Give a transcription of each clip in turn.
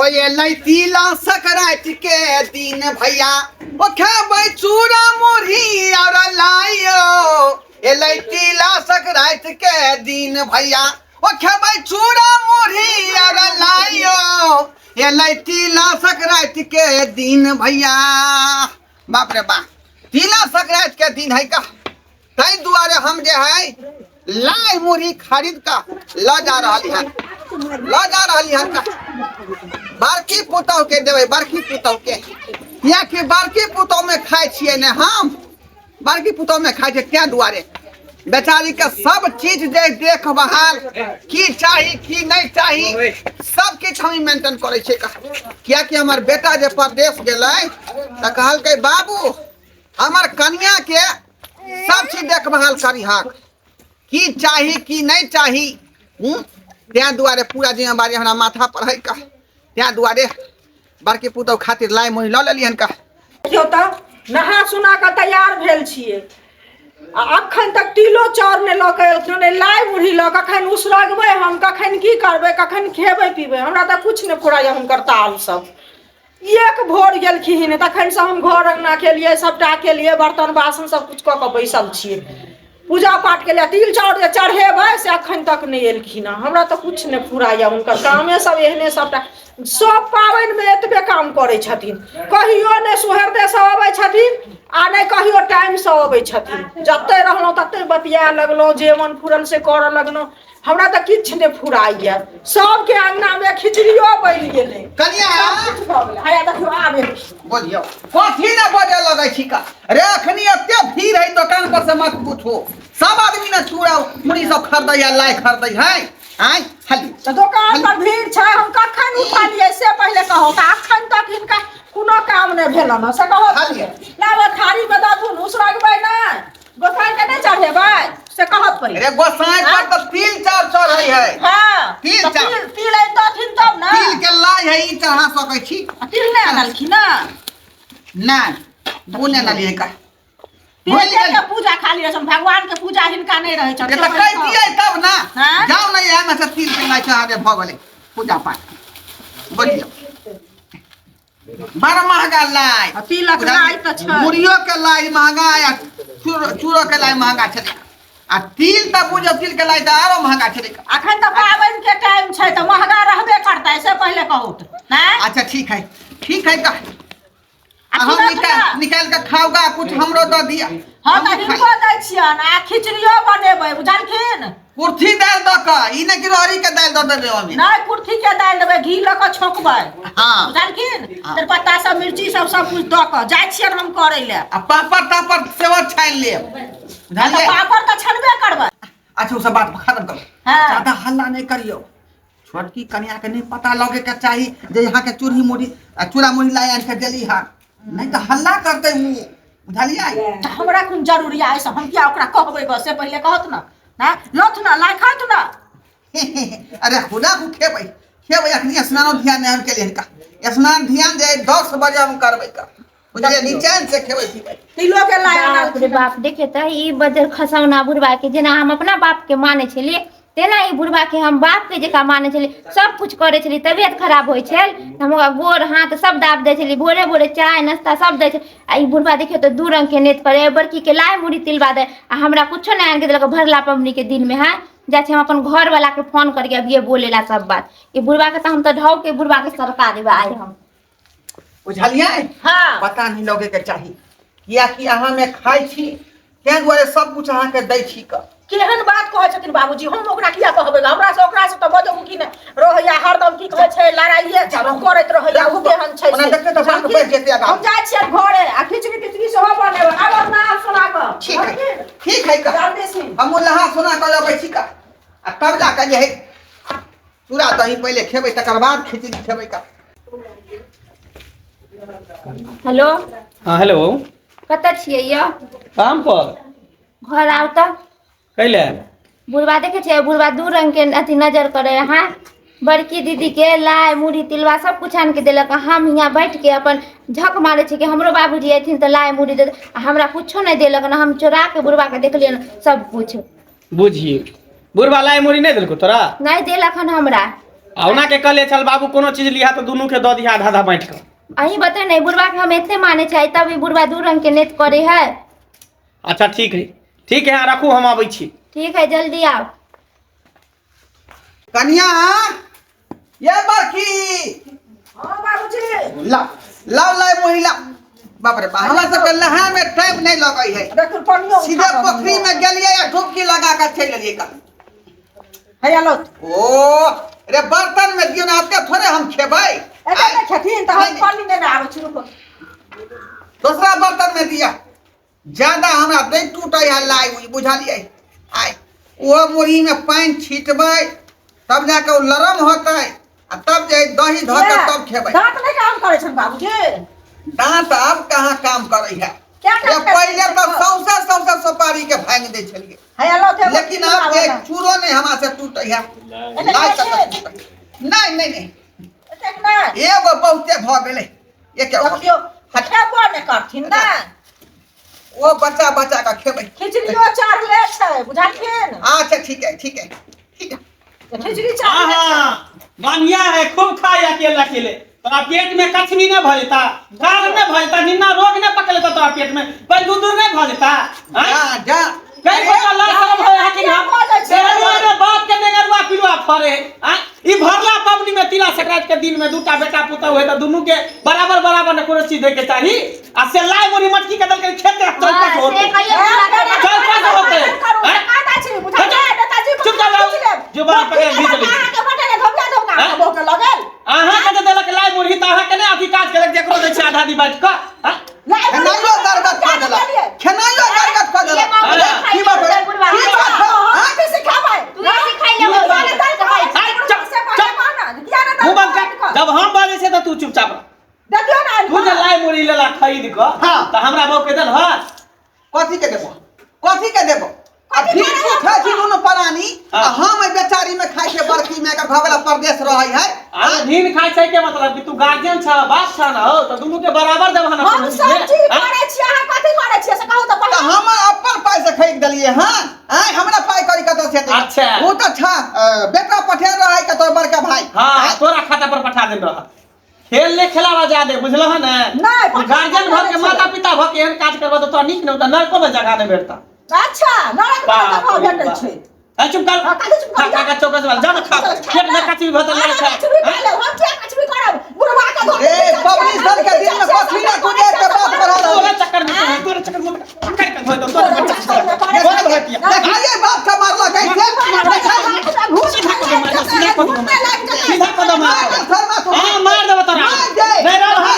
ये लैतीला सकरात के दिन भैया ओ खेबै चूड़ा मुरही और लाइयो ये लैतीला सकरात के दिन भैया ओ खेबै चूड़ा मुरही और लाइयो ये लैतीला सकरात के दिन भैया। बाप रे बाप, तीला सकरात के दिन है का, तै दुआरे हम जे है लाई मुरही खरीद का ल जा रही है, ल जा रही है का बड़की पुतौ के देवे, बड़की पुतौ के, या कि बड़की पुतौ में खाए छिए ने हम, बड़की पुतौ में खाए छे क्या दुआरे बेचारी के सब चीज जे देख बहाल की चाही की नहीं चाही सब किछ हम मेंटेन करे छे का। क्या कि हमर बेटा जे परदेश गेलै त कहल के बाबू हमर कन्या के सब चीज देख बहाल करी हाक, की चाही की नहीं चाही त्या दुआरे पूरा जिम्मेवारी हमरा माथा पर है का। त्या दुआरे बड़की पुतौ खातिर लाई मुरही ल लेलियन का। देखियो त नहा सुना के तैयार भेल छिए, अखन तक तिलो चाउर ने ल के एलखिन ने लाई मुरही ल, कखन उसरगबै हम, कखन की करबै, कखन खेबै पीबै, हमरा त कुछ ने फुराय हुनकर ताल सब। एक भोर गेलखिन तखन से हम घर अंगना के लिए सबटा के लिए बर्तन बासन सब कुछ क के बैसल छिए, पूजा पाठ के लिए तिल चाउर जे चढ़ेबै से अखन तक नहीं एलखिन। हमरा तो कुछ नहीं फुराय हुनकर कामे सब एहने सबटा, सब पाबनि में एतबे काम करे छथिन, कहियो ने सुहरदे से अबै छथिन आ नहीं कहियो टाइम से अबै छथिन, जते रहलहुँ तते बतिया लगलहुँ, जे मन फुरल से करऽ लगलहुँ। हमरा तो किछ ने फुराइए, सबके अंगना में खिचड़ियो बनि गेलै, कनिया हाया देखियो आबे बोलियो कथी न बजे लगै छी का रे, अखनी एते भीड़ है दुकान पर से मत पूछो, सब आदमी ने चूड़ा मुरही सब खरीदै या लाई खरीदै है आई खाली तो दुकान पर भीड़ छै, हम कखन उठालिए से पहले कहो, अखन तक इनका कोनो काम नहीं भेलन से कहो लाबे थारी में दाथुन उसरगबै ना, गोसाई के नहीं चढ़ेबै से कहत पड़ी। अरे गोसाई पर तो तिल चाउर चढ़ै है, हां तिल चाउर तिल है दथिन तब ना, तिल के लाई है ई चढ़ा सकै छी, तिल नहीं आनलखिन ना, नहीं बुने न लिए का तिल के पूजा खाली रसम, भगवान के पूजा हिनका नहीं रहे छन। ये तो कह दिए तब ना, जाओ नहीं है में से तिल के लाई चढ़ा दे भ गेलै पूजा पाठ। बोलियो बड़ा महंगा लाई, तिलक लाई त छै, मुरहियो के लाई महंगा या चूड़ो के लाई महंगा छै, आ तिल त बुझो तिल के लाई त आरो महंगा छै। अखन त पाबनि के टाइम छै त महंगा रहबे करतै से पहले कहूत ना। अच्छा ठीक है का हम निकाल के खाओगा, कुछ हमरो दे दिया। हां त हिनको दै छियन, आ खिचड़ियो बनेबै बुझलखिन, कुर्थी दाल द के ई ने कि रहरी के दाल द देबै ओमे, नहीं कुर्थी के दाल देबै, घी ल के छोकबै हां बुझलखिन, तेजपत्ता सब मिर्ची सब सब कुछ द के जाय छियन हम करे ले, आ पापड़ तापड़ सेहो छान ले बुझलिए, पापड़ त छनबे करबै। अच्छा उस बात खत्म करो, ज्यादा हल्ला नहीं करियो, छोटकी कन्या के नहीं पता लगे के चाहिए जे यहाँ के चूड़ी मुरही चूड़ा मुरही लाई आन के देली हा, नहीं तो हल्ला करते मुंह बुझलिए। त हमरा कोन जरूरी है से हम क्या ओकरा कहबै, बस से पहले कहत ना लथ ना लाई खात ना। अरे खुदा को खेबै अखनी स्नान ध्यान हम के लिए का, स्नान ध्यान जे 10 बजे हम करबै का, बुझलिए निचैन से खेबै पीबै तिलो के लाई बाप रे बाप, देखे त ई बजर खसौना बुढ़वा के जेना हम अपना बाप के माने छलिए तेना ई बुढ़वा के हम बाप के जका माने छलिए, सब कुछ करे छलिए, तबियत खराब होय छल हम ओकरा गोर हाथ सब दाब दे छलिए, भोरे भोरे चाय नाश्ता सब दे छै। आ ई बुढ़वा देखियो त दू रंग के नेत करे, बड़की के लाई मुरही तिलवा दे, आ हमरा कुछो नहीं आन के देलक भरला पबनी के दिन में। है जा हम अपन घर वाला के फोन करके अभी बोलेला सब बात, ई बुढ़वा के त हम त ढौ के बुढ़वा के सरका देबे आए हम, बुझलिए। हां पता नहीं लगे के चाहिए, किया कि अहाँ में खाई छी ते दुआरे सब कुछ अहाँ के दै छी का। केहन बात कहै छथिन बाबूजी, हम ओकरा किया कहबै, हमरा से ओकरा से त बजो कि ने रहैया हरदम की कहै छै लड़ाइए करैत रहैया, उ केहन छै ओना देखते त बात बैठ जेते आगा हम जाय छियै घरे, आ खिचड़ी तिचड़ी सेहो बनेबै, आब ना सुना क ठीक है का हम लहा सुना क लेबै छी का, आ तब जा के जे है चूड़ा दही पहले खेबै तकर बाद खिचड़ी खेबै का। हेलो हाँ हेलो, कत छियै यो, काम पर घर आउ त कैले बुढ़वा देखे छे, बुढ़वा दू रंग के अथी नजर करे, हाँ बड़की दीदी के लाई मुरही तिलवा सब कुछ आन के देलक, हम यहाँ बैठ के अपन झक मारे छे कि हमरो बाबूजी अथिन तो लाई मुरही दे, हमरा कुछो नहीं देलक ना, हम चोरा के बुढ़वा के देखलिए न सब कुछ। बुझिए बुढ़वा लाई मुरही नहीं देलको तोरा, नहीं देलक हन हमरा, औना के कले चल बाबू कोनो चीज लिया तो दोनों के दो दिया आधा आधा बांट कर। अही बता नहीं बुढ़वा के हम इतने माने चाहिए तब ई बुढ़वा दू रंग के नेत करे है। अच्छा ठीक है रखू हम आबै छी। ठीक है जल्दी आओ। कन्या ये बरखी हाँ बाबूजी। ला ला महिला बाप रे बाप हमरा सबके नहाए में टाइम नहीं लगई है। देखो पानियो सीधे पोखरी में गेलिए या डुबकी लगा कर चल एलिए का। है लो ओ रे बर्तन में दियो ना आपके थोड़े हम खेबै। एटा के छथिन त हम पानी ने आबै छी रुको। दूसरा बर्तन में दिया ज्यादा हमरा दे टूटे है लाई बुझलिए। आय वो मुरही में पानी छीटबै तब जाके वो लरम होतै आ तब जे दही धो के तब खेबै। दांत नहीं काम करे छन बाबूजी। दांत अब कहाँ काम करे है। क्या ये पहले तो सौसा सुपारी के भांग दे छलिए है लो थे लेकिन अब एक चूरो नहीं हमरा से टूटे है। लाई तक नहीं देख ना एगो बहुते भ गेलै। ये क्या देखियो हटा पर ने करथिन ना। वो बच्चा का खेबै। खिचड़ियो चार ले छै बुझालखिन। अच्छा ठीक है खिचड़ी चार हां बढ़िया है खूब खाए अकेले तोरा पेट में कछ भी न भजता गाल न भजता निन्ना रोग न पकड़ता तोरा पेट में पर दूर न भजता। हां जा कई पता ला सब है कि हम बाप के नेगरवा पिलवा फरे। हां ई भरला पबनी में तिला संक्रांति के दिन में दूटा बेटा पुता हुए त दोनों के बराबर न कोनो चीज दे के चाही आ से लाई मोरी मटकी के दल के खेत चलता होते चलता होते। हां आता छी बुझाले नेताजी चुप जा जुबान पकड़ भी चली के बटे ने धोका बोके लगल। अहाँ के देलक लाई मोरी त अहाँ के ने अथी काज केलक जेकरो दै छै आधा दी बांट क। हां खेनाइयो गरगत खा देलक की बात है की बात है। हां कैसे खाबै तू ही सिखाई ले वाले दाल का। जब हम बाजे से तो तू चुपचाप देखियो ना तू जे लाई मोरी लेला खरीद क त हमरा बाप के देल ह कथी के देबो अभी खाई छी दोनों प्राणी हम बेचारी में खाई के बरखी में एकर भगला प्रदेश रहै है। अधीन खाई छै के मतलब कि तू गार्जियन छ बाप छ न हो त दोनों के बराबर देबह न। हम सब चीज करे छी अहाँ कथि करे छी से कहू त तो हम अपन पाई से खरीद देलिए। हां आय हमरा पाई करी कत से। अच्छा वो तो था बेटा पठे रहै के तोर बड़का भाई। हां तोरा खाता पर पठा देन रह खेल ले खेलावा जा दे बुझलह न। नहीं गार्जियन भर के माता पिता भर के एहन काज करबा त तोरा नीक न त नरको में जगह न भेटता। अच्छा नरक में तो भेटै छै। ए चुप कर का चौकस वाला जा न खा पेट में कचरी भतल नहीं खा। हम क्या कुछ भी करब बुढ़वा का धो ए पब्लिक सन के दिन में कथी ना तू दे के बात कर रहा तोरे चक्कर में कर के धोइ दो तोरे बच्चा देखाइए बाप का मारला कैसे सीधा कदम हां मार देबो तोरा नहीं रह हो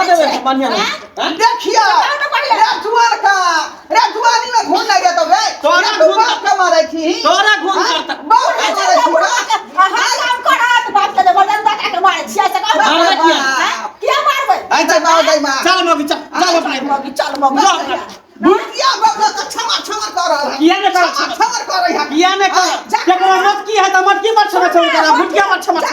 देबे बढ़िया देखिया रे जुआनी में घून लगे तो रे तोरा बाप का मारै छी तोरा घून करता बाप का मारै छी हां काम करत बाप के बदन का के मारे छिया से कहू क्या मारबै ऐसे बाव गई मां चल मगी चल अपने चल मम्मी बुढ़िया बाबा का क्षमा कर रहा है। किया ने कर क्षमा कर रही है किया ने कर केकरो मत की है त मत की मत क्षमा कर भुटिया मत क्षमा कर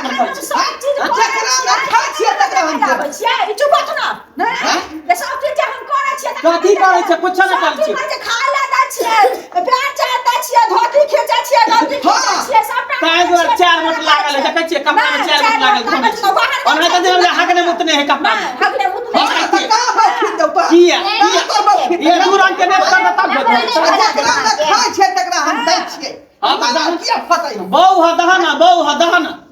सब चीज जकरा में खा छिए तकरा हम आबै छियै ई चुप बत ना नहीं ये सब चीज हम करे छियै कथी करे छै कुछ न कर छी जे खा ला दा छियै प्यार चाहता छियै धोती खींचे छियै गंजी खींचे छियै सबटा काहे दुआर 4 मिनट लागल है देखे छियै कपड़ा में 4 मिनट लागल घुमे और है त जे हकने मुतने है कपड़ा में हकने मुतने का बात खींच दो तो किया ये दूरान के नेट कर तब जकरा में खा छिए तकरा हम दै छिए हां हम किया फटै बहु ह दहना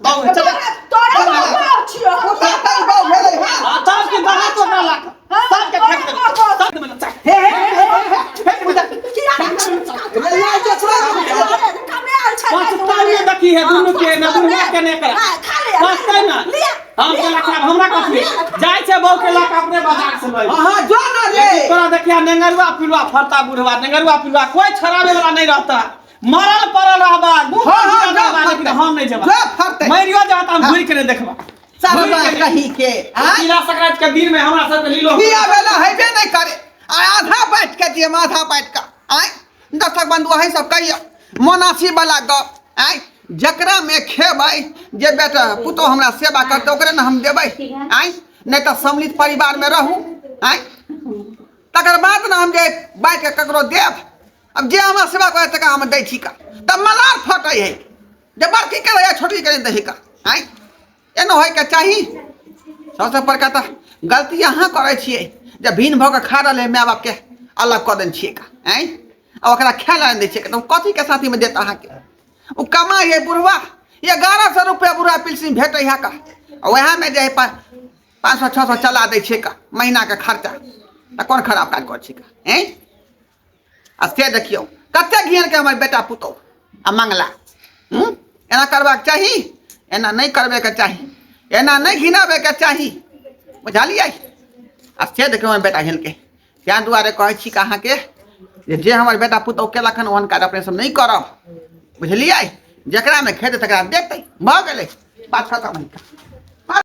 बहु चल तोरा बाबा छियै उतार बाव भेलै हां तब के दहा तो ना लाग सब के फेंक दे सब में चक हे फेंक बुझा ले आ जकरा कमरे आल छै पांच ताली देखी है दोनों के न बुढ़वा के ने कर पांच ताली ना हम के लाख हमरा कथी जाय छै बहु के लाख अपने बाजार से ले हां जो ना रे तोरा देखिया नेंगरवा पिलवा फरता बुढ़वा नेंगरवा पिलवा कोई छराबे वाला नहीं रहता मरल परल रहबा लेकिन हम नहीं जेबा जो फरते मरियो जाता हम घुर के नहीं देखबा सरबा कही के तिला संक्रांति के दिन में हमरा सब के लीलो किया बेला हेबे नहीं करे आधा बैठ के दिए माथा बैठ के आय दर्शक बंधु है सब कहियो मोनासी वाला गप आय जकरा में खेबै जे बेटा पुतो हमरा सेवा करते ओकरे न हम देबै आय नहीं तो सम्मिलित परिवार में रहू आय तकर बाद न हम जे बैठ के ककरो देब अब जे हमारा सेवा करे तक हम दै छी का तब मलार फटै है जब बड़की करे या छोटकी करे दही का आई एना होय के चाही। सबसे बड़का तो गलती अहाँ करे छियै जब भीन भऽ के खा रहले माय बाप के अलग कऽ देन छियै का आई आ ओकरा खाय ला दै छियै त कथी के साथी में देत अहाँ के ओ कमाई है बुढ़वा 1100 रुपया बुढ़वा पेंशन भेटै है का वह में जे 500-600 चला दै छियै का महीना के खर्चा त कौन खराब काज कर छी का हैं आ से देखियो कते घियन के हमर बेटा पुतौ आ मंगला एना करबाक चाही एना नहीं करबे के चाही एना नहीं घिनाबे के चाही बुझलियै। आ से देखियो हमर बेटा हिल के त्या दुआरे कहै छी अहाँ के जे हमर बेटा पुतौ केलक हन ओहन काज अपने सब नहीं करब बुझलियै। जेकरा में खेत तकरा देतै भऽ गेलै बात खत्म।